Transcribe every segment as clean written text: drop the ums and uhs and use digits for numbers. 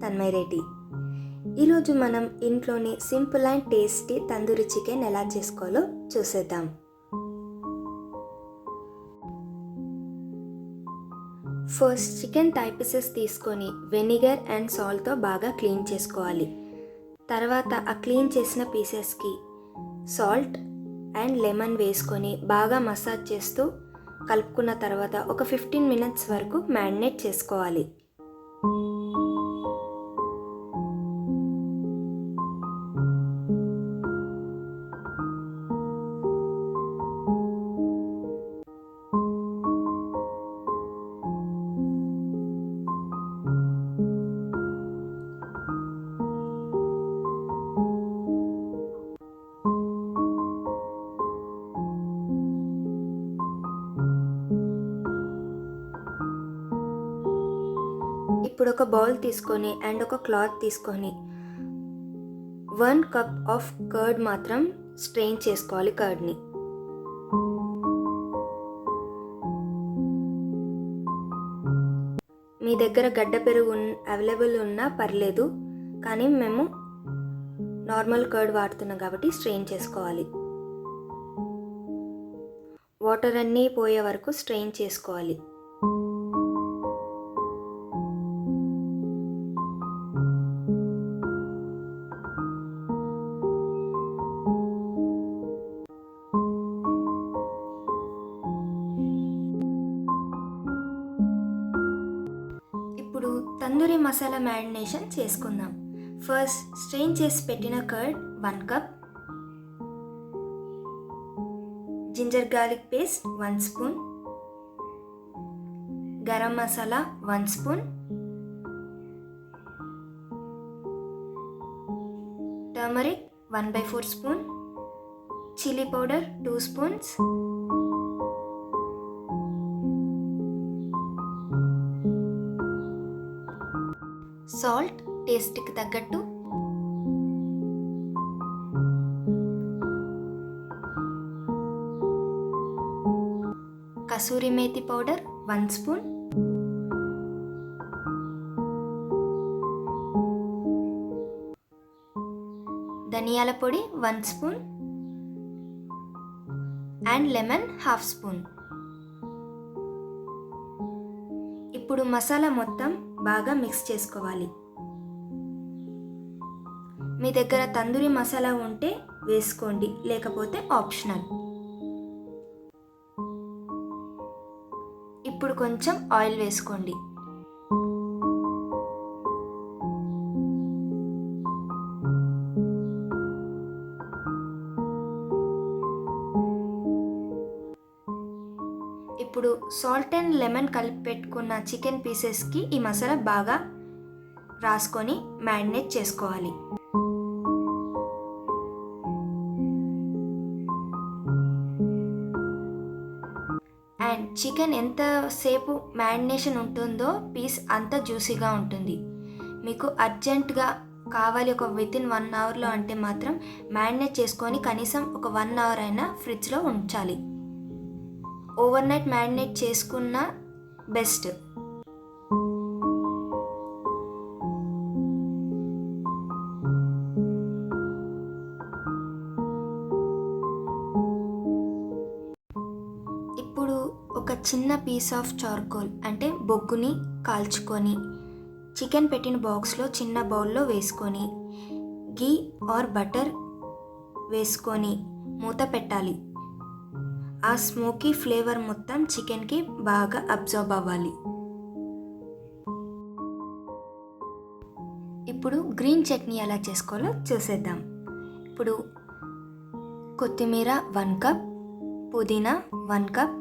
తన్మయ్ రెడ్డి. ఈరోజు మనం ఇంట్లోనే simple and tasty tandoori chicken ఎలా చేసుకోవాలో చూసేద్దాం. ఫస్ట్ చికెన్ థై పీసెస్ తీసుకొని వెనిగర్ అండ్ సాల్ట్తో బాగా క్లీన్ చేసుకోవాలి. తర్వాత ఆ క్లీన్ చేసిన పీసెస్కి సాల్ట్ అండ్ లెమన్ వేసుకొని బాగా మసాజ్ చేస్తూ కలుపుకున్న తర్వాత ఒక 15 minutes వరకు మ్యారినేట్ చేసుకోవాలి. ఇప్పుడు ఒక బౌల్ తీసుకొని అండ్ ఒక క్లాత్ తీసుకొని 1 cup ఆఫ్ కర్డ్ మాత్రం స్ట్రెయిన్ చేసుకోవాలి. కర్డ్ని మీ దగ్గర గడ్డ పెరుగు అవైలబుల్ ఉన్నా పర్లేదు, కానీ మేము నార్మల్ కర్డ్ వాడుతున్నాం కాబట్టి స్ట్రెయిన్ చేసుకోవాలి. వాటర్ అన్నీ పోయే వరకు స్ట్రెయిన్ చేసుకోవాలి. ఇప్పుడు తందూరి మసాలా మ్యారినేషన్ చేసుకుందాం. ఫస్ట్ స్ట్రెయిన్ చేసి పెట్టిన curd 1 cup, ginger garlic paste 1 spoon, garam masala 1 spoon, turmeric 1/4 spoon, chilli powder 2 spoons, salt టేస్ట్కి తగ్గట్టు, కసూరి మేతి పౌడర్ 1 spoon, ధనియాల పొడి 1 spoon అండ్ లెమన్ 1/2 spoon. ఇప్పుడు మసాలా మొత్తం బాగా మిక్స్ చేసుకోవాలి. మీ దగ్గర తందూరి మసాలా ఉంటే వేసుకోండి, లేకపోతే ఆప్షనల్. ఇప్పుడు కొంచెం ఆయిల్ వేసుకోండి. ఇప్పుడు సాల్ట్ అండ్ లెమన్ కలిపి పెట్టుకున్న చికెన్ పీసెస్కి ఈ మసాలా బాగా రాసుకొని మ్యారినేట్ చేసుకోవాలి. అండ్ చికెన్ ఎంతసేపు మ్యారినేషన్ ఉంటుందో పీస్ అంత జ్యూసీగా ఉంటుంది. మీకు అర్జెంటుగా కావాలి ఒక వితిన్ 1 hourలో అంటే మాత్రం మ్యారినేట్ చేసుకొని కనీసం ఒక 1 hour అయినా ఫ్రిడ్జ్లో ఉంచాలి. ఓవర్ నైట్ మ్యారినేట్ చేసుకున్న బెస్ట్. ఇప్పుడు ఒక చిన్న పీస్ ఆఫ్ చార్కోల్ అంటే బొగ్గుని కాల్చుకొని చికెన్ పెట్టిన బాక్స్లో చిన్న బౌల్లో వేసుకొని గీ ఆర్ బటర్ వేసుకొని మూత పెట్టాలి. ఆ స్మోకీ ఫ్లేవర్ మొత్తం చికెన్కి బాగా అబ్జర్బ్ అవ్వాలి. ఇప్పుడు గ్రీన్ చట్నీ ఎలా చేసుకోవాలో చూసేద్దాం. ఇప్పుడు కొత్తిమీర 1 cup, పుదీనా 1 cup,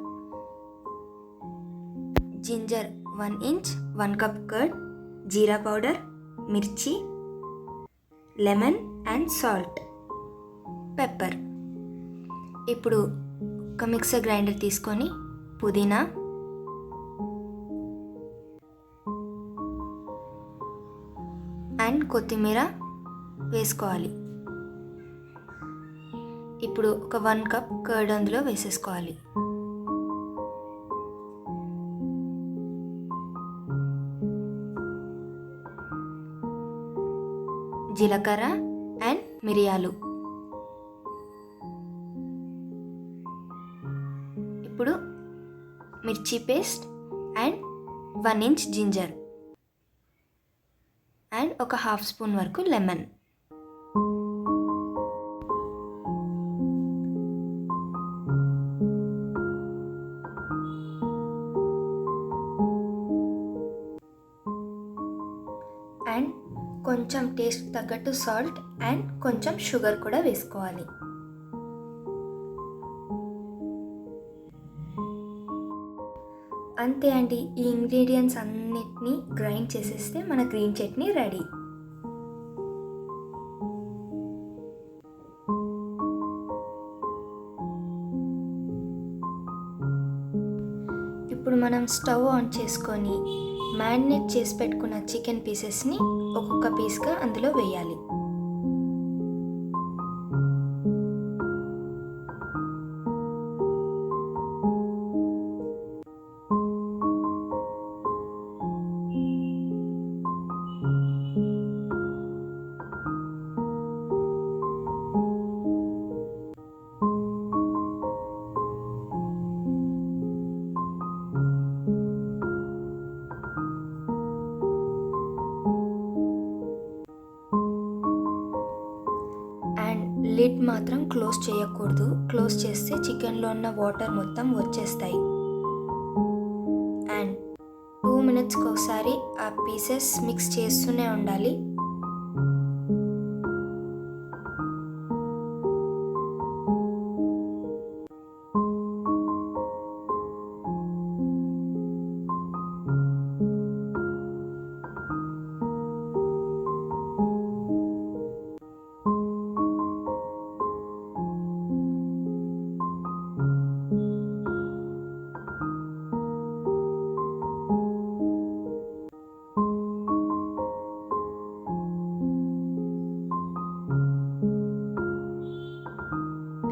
ginger 1 inch, 1 cup curd, జీరా పౌడర్, మిర్చి, లెమన్ అండ్ సాల్ట్, పెప్పర్. ఇప్పుడు ఒక మిక్సర్ గ్రైండర్ తీసుకొని పుదీనా, అండ్ కొత్తిమీర వేసుకోవాలి. ఇప్పుడు ఒక 1 cup కర్డ్ అందులో వేసేసుకోవాలి. జీలకర్ర అండ్ మిరియాలు. ఇప్పుడు మిర్చి paste and 1 inch ginger and ఒక హాఫ్ స్పూన్ వరకు లెమన్. అండ్ కొంచెం టేస్ట్ తగ్గట్టు సాల్ట్ అండ్ కొంచెం షుగర్ కూడా వేసుకోవాలి. అంతే అండి, ఈ ఇంగ్రీడియంట్స్ అన్నిటినీ గ్రైండ్ చేసేస్తే మన గ్రీన్ చట్నీ రెడీ. ఇప్పుడు మనం స్టవ్ ఆన్ చేసుకొని మ్యారినేట్ చేసి పెట్టుకున్న చికెన్ పీసెస్ని ఒక్కొక్క పీస్గా అందులో వేయాలి. లిడ్ మాత్రం క్లోజ్ చేయకూడదు. క్లోజ్ చేస్తే చికెన్లో ఉన్న వాటర్ మొత్తం వచ్చేస్తాయి. అండ్ 2 మినిట్స్కి ఒకసారి ఆ పీసెస్ మిక్స్ చేస్తూనే ఉండాలి.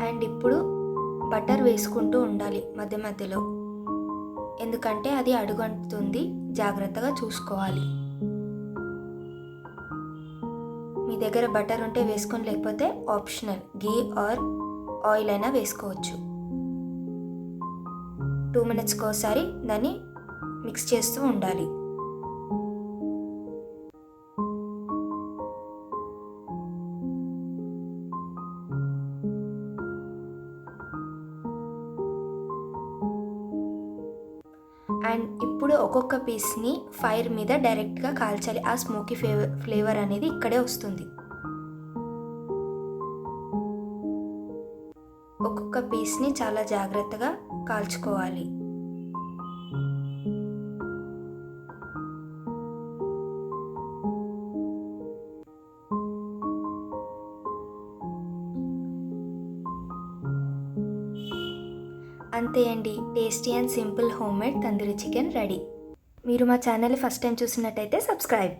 అండ్ ఇప్పుడు బటర్ వేసుకుంటూ ఉండాలి మధ్య మధ్యలో, ఎందుకంటే అది అడుగంటుతుంది, జాగ్రత్తగా చూసుకోవాలి. మీ దగ్గర బటర్ ఉంటే వేసుకొని, లేకపోతే ఆప్షనల్ గీ ఆర్ ఆయిల్ అయినా వేసుకోవచ్చు. 2 మినిట్స్కి ఒకసారి దాన్ని మిక్స్ చేస్తూ ఉండాలి. అండ్ ఇప్పుడు ఒక్కొక్క పీస్ని ఫైర్ మీద డైరెక్ట్గా కాల్చాలి. ఆ స్మోకీ ఫ్లేవర్ అనేది ఇక్కడే వస్తుంది. ఒక్కొక్క పీస్ని చాలా జాగ్రత్తగా కాల్చుకోవాలి. అంతే అండి, tasty and simple home made tandoori chicken ready. మీరు మా ఛానల్ ఫస్ట్ టైం చూసినట్టయితే సబ్స్క్రైబ్.